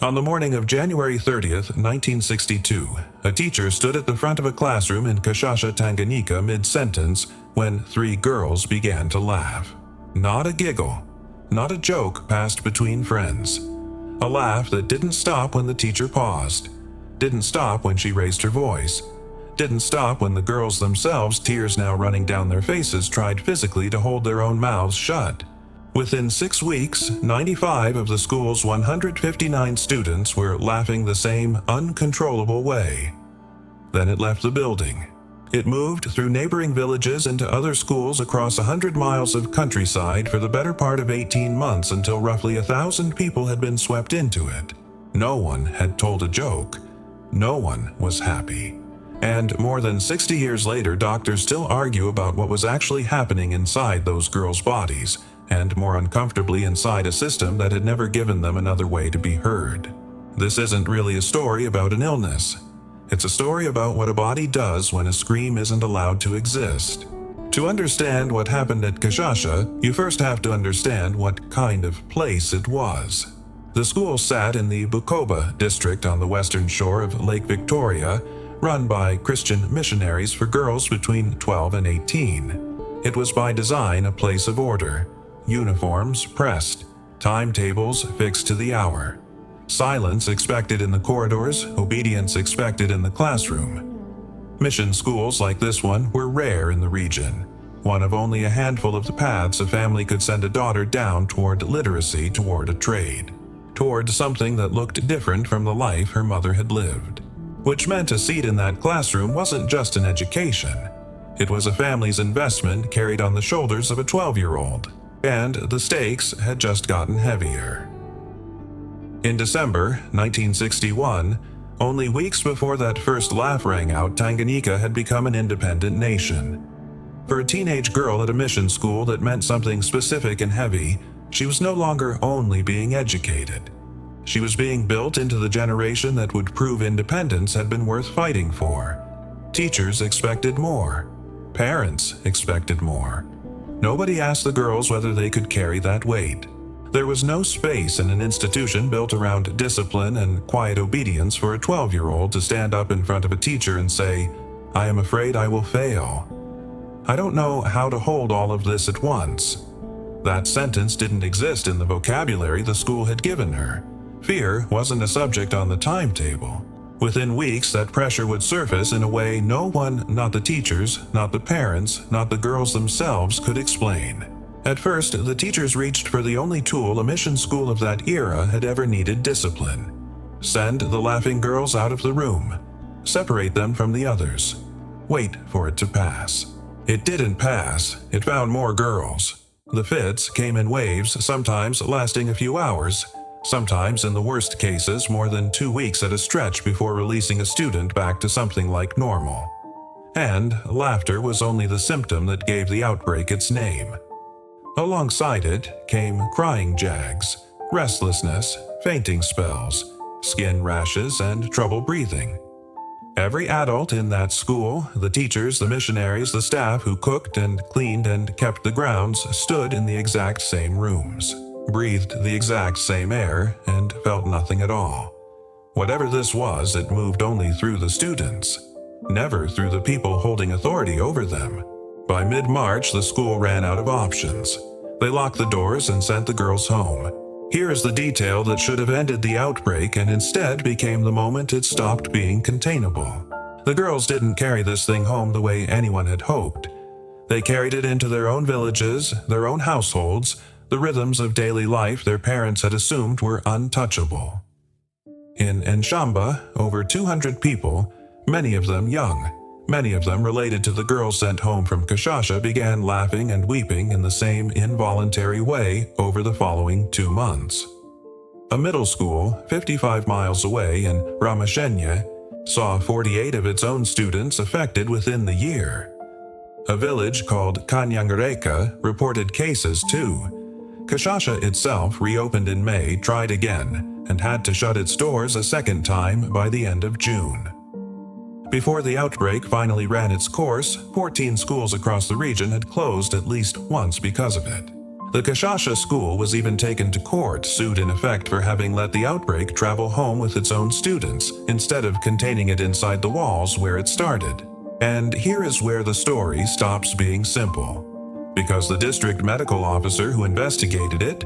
On the morning of January 30th, 1962, a teacher stood at the front of a classroom in Kashasha, Tanganyika mid-sentence when 3 girls began to laugh. Not a giggle, not a joke passed between friends. A laugh that didn't stop when the teacher paused, didn't stop when she raised her voice, didn't stop when the girls themselves, tears now running down their faces, tried physically to hold their own mouths shut. Within 6 weeks, 95 of the school's 159 students were laughing the same uncontrollable way. Then it left the building. It moved through neighboring villages into other schools across 100 miles of countryside for the better part of 18 months until roughly 1,000 people had been swept into it. No one had told a joke. No one was happy. And more than 60 years later, doctors still argue about what was actually happening inside those girls' bodies, and more uncomfortably inside a system that had never given them another way to be heard. This isn't really a story about an illness. It's a story about what a body does when a scream isn't allowed to exist. To understand what happened at Kashasha, you first have to understand what kind of place it was. The school sat in the Bukoba district on the western shore of Lake Victoria, run by Christian missionaries for girls between 12 and 18. It was by design a place of order. Uniforms pressed, timetables fixed to the hour. Silence expected in the corridors, obedience expected in the classroom. Mission schools like this one were rare in the region, one of only a handful of the paths a family could send a daughter down toward literacy, toward a trade, toward something that looked different from the life her mother had lived. Which meant a seat in that classroom wasn't just an education. It was a family's investment carried on the shoulders of a 12-year-old. And the stakes had just gotten heavier. In December 1961, only weeks before that first laugh rang out, Tanganyika had become an independent nation. For a teenage girl at a mission school, that meant something specific and heavy. She was no longer only being educated. She was being built into the generation that would prove independence had been worth fighting for. Teachers expected more. Parents expected more. Nobody asked the girls whether they could carry that weight. There was no space in an institution built around discipline and quiet obedience for a 12-year-old to stand up in front of a teacher and say, "I am afraid I will fail. I don't know how to hold all of this at once." That sentence didn't exist in the vocabulary the school had given her. Fear wasn't a subject on the timetable. Within weeks, that pressure would surface in a way no one, not the teachers, not the parents, not the girls themselves, could explain. At first, the teachers reached for the only tool a mission school of that era had ever needed: discipline. Send the laughing girls out of the room. Separate them from the others. Wait for it to pass. It didn't pass. It found more girls. The fits came in waves, sometimes lasting a few hours. Sometimes, in the worst cases, more than 2 weeks at a stretch before releasing a student back to something like normal. And laughter was only the symptom that gave the outbreak its name. Alongside it came crying jags, restlessness, fainting spells, skin rashes, and trouble breathing. Every adult in that school, the teachers, the missionaries, the staff who cooked and cleaned and kept the grounds, stood in the exact same rooms, breathed the exact same air, and felt nothing at all. Whatever this was, it moved only through the students, never through the people holding authority over them. By mid-March, the school ran out of options. They locked the doors and sent the girls home. Here is the detail that should have ended the outbreak and instead became the moment it stopped being containable. The girls didn't carry this thing home the way anyone had hoped. They carried it into their own villages, their own households, the rhythms of daily life their parents had assumed were untouchable. In Nshamba, over 200 people, many of them young, many of them related to the girls sent home from Kashasha, began laughing and weeping in the same involuntary way over the following 2 months. A middle school, 55 miles away in Ramashenye, saw 48 of its own students affected within the year. A village called Kanyangereka reported cases too. Kashasha itself reopened in May, tried again, and had to shut its doors a second time by the end of June. Before the outbreak finally ran its course, 14 schools across the region had closed at least once because of it. The Kashasha school was even taken to court, sued in effect for having let the outbreak travel home with its own students, instead of containing it inside the walls where it started. And here is where the story stops being simple. Because the district medical officer who investigated it,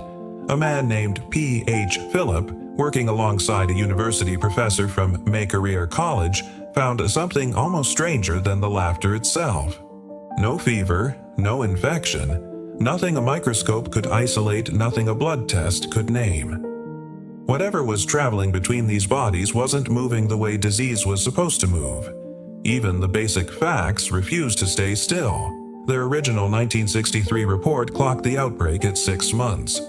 a man named P.H. Phillip, working alongside a university professor from Makerere College, found something almost stranger than the laughter itself. No fever, no infection, nothing a microscope could isolate, nothing a blood test could name. Whatever was traveling between these bodies wasn't moving the way disease was supposed to move. Even the basic facts refused to stay still. Their original 1963 report clocked the outbreak at 6 months.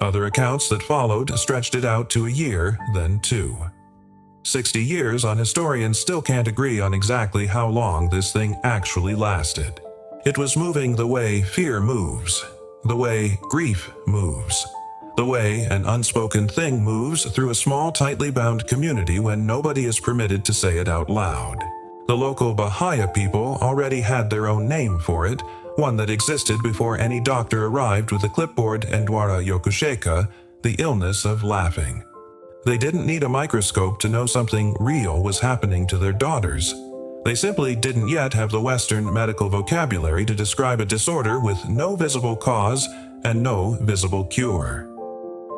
Other accounts that followed stretched it out to a year, then 2. 60 years on, historians still can't agree on exactly how long this thing actually lasted. It was moving the way fear moves, the way grief moves, the way an unspoken thing moves through a small, tightly bound community when nobody is permitted to say it out loud. The local Bahaya people already had their own name for it, one that existed before any doctor arrived with a clipboard, Endwara Yokusheka, the illness of laughing. They didn't need a microscope to know something real was happening to their daughters. They simply didn't yet have the Western medical vocabulary to describe a disorder with no visible cause and no visible cure.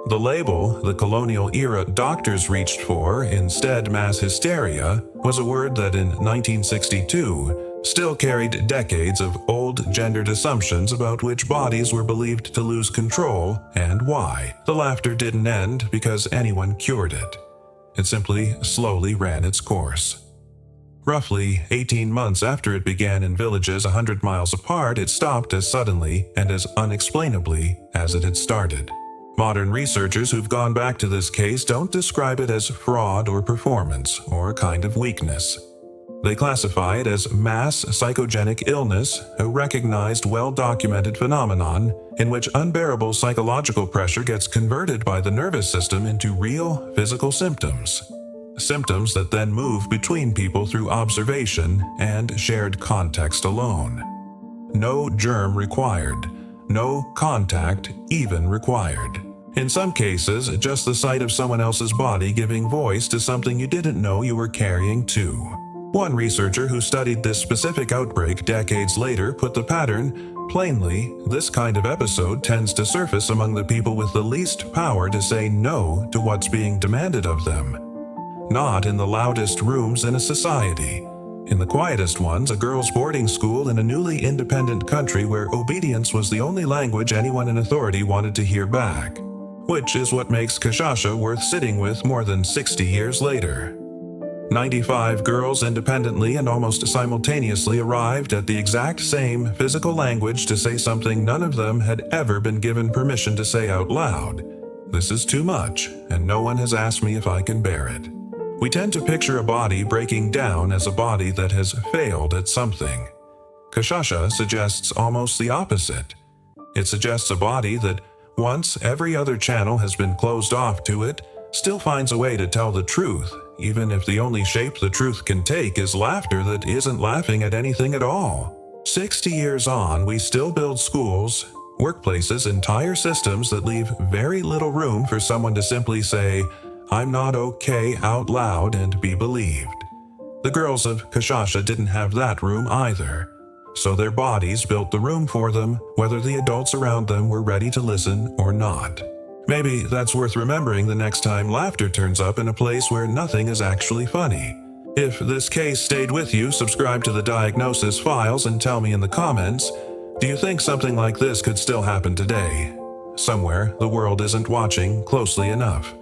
The label the colonial era doctors reached for, instead mass hysteria, was a word that in 1962 still carried decades of old gendered assumptions about which bodies were believed to lose control and why. The laughter didn't end because anyone cured it. It simply slowly ran its course. Roughly 18 months after it began in villages 100 miles apart, it stopped as suddenly and as unexplainably as it had started. Modern researchers who've gone back to this case don't describe it as fraud or performance or a kind of weakness. They classify it as mass psychogenic illness, a recognized, well-documented phenomenon in which unbearable psychological pressure gets converted by the nervous system into real physical symptoms. Symptoms that then move between people through observation and shared context alone. No germ required. No contact even required. In some cases, just the sight of someone else's body giving voice to something you didn't know you were carrying too. One researcher who studied this specific outbreak decades later put the pattern plainly: this kind of episode tends to surface among the people with the least power to say no to what's being demanded of them. Not in the loudest rooms in a society. In the quietest ones, a girls' boarding school in a newly independent country where obedience was the only language anyone in authority wanted to hear back. Which is what makes Kashasha worth sitting with more than 60 years later. 95 girls independently and almost simultaneously arrived at the exact same physical language to say something none of them had ever been given permission to say out loud. This is too much, and no one has asked me if I can bear it. We tend to picture a body breaking down as a body that has failed at something. Kashasha suggests almost the opposite. It suggests a body that, once every other channel has been closed off to it, still finds a way to tell the truth, even if the only shape the truth can take is laughter that isn't laughing at anything at all. 60 years on, we still build schools, workplaces, entire systems that leave very little room for someone to simply say, "I'm not okay" out loud and be believed. The girls of Kashasha didn't have that room either, so their bodies built the room for them, whether the adults around them were ready to listen or not. Maybe that's worth remembering the next time laughter turns up in a place where nothing is actually funny. If this case stayed with you, subscribe to the Diagnosis Files and tell me in the comments, do you think something like this could still happen today? Somewhere the world isn't watching closely enough.